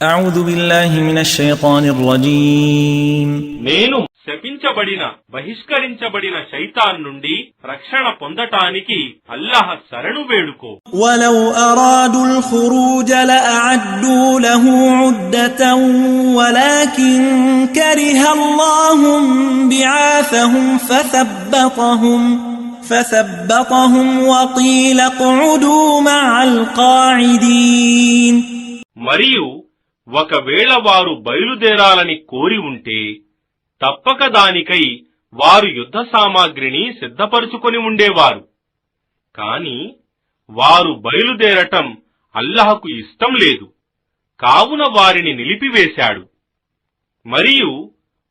أعوذ بالله من الشيطان الرجيم నేను శపించబడిన బహిష్కరించబడిన శైతాన్ నుండి రక్షణ పొందటానికి అల్లాహ్ శరణు వేడుకో. ولو أرادوا الخروج لأعدوا له عدة ولكن كره الله بعاثهم فثبطهم وقيل اقعدوا مع القاعدين. మరియు ఒకవేళ వారు బయలుదేరాలని కోరి ఉంటే తప్పక దానికై వారు యుద్ధ సామాగ్రిని సిద్ధపరుచుకొని ఉండేవారు. కాని వారు బయలుదేరటం అల్లాహకు ఇష్టం లేదు, కావున వారిని నిలిపివేశాడు. మరియు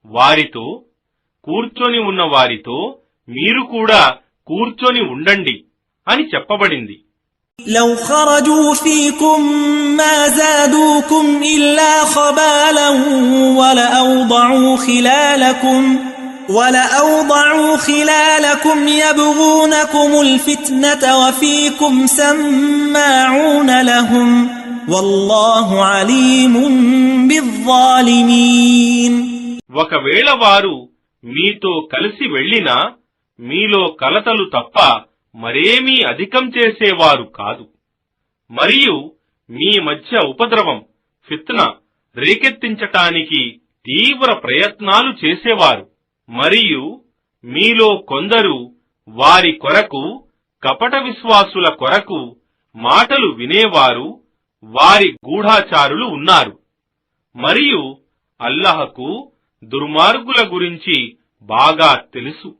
వారితో కూర్చొని ఉన్న వారితో మీరు కూడా కూర్చొని ఉండండి అని చెప్పబడింది. لو خرجوا فيكم ما زادوكم إلا خبالا ولأوضعوا خلالكم يبغونكم الفتنة وفيكم سماعون لهم والله عليم بالظالمين. ఒకవేళ వారు మీతో కలిసి వెళ్ళినా మీలో కలతలు తప్ప మరేమీ అధికం చేసేవారు కాదు. మరియు మీ మధ్య ఉపద్రవం ఫిత్న రేకెత్తించటానికి తీవ్ర ప్రయత్నాలు చేసేవారు. మరియు మీలో కొందరు వారి కొరకు కపట విశ్వాసుల కొరకు మాటలు వినేవారు, వారి గూఢాచారులు ఉన్నారు. మరియు అల్లాహకు దుర్మార్గుల గురించి బాగా తెలుసు.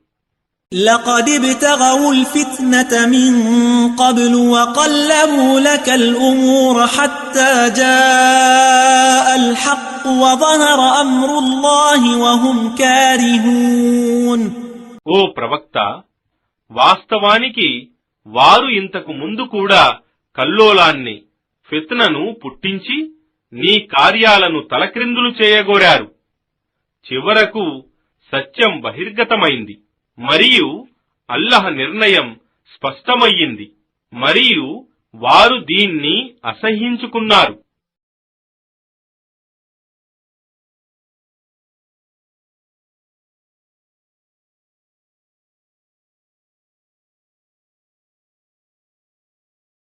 لقد ابتغوا الفتنة من قبل وقلبوا لك الأمور حتى جاء الحق وظهر أمر الله وهم كارهون. ఓ ప్రవక్త, వాస్తవానికి వారు ఇంతకు ముందు కూడా కల్లోలాన్ని ఫిత్నను పుట్టించి నీ కార్యాలను తలక్రిందులు చేయగోరారు. చివరకు సత్యం బహిర్గతమైంది మరియు అల్లాహ్ నిర్ణయం స్పష్టమయ్యింది, మరియు వారు దీన్ని అసహ్యించుకున్నారు.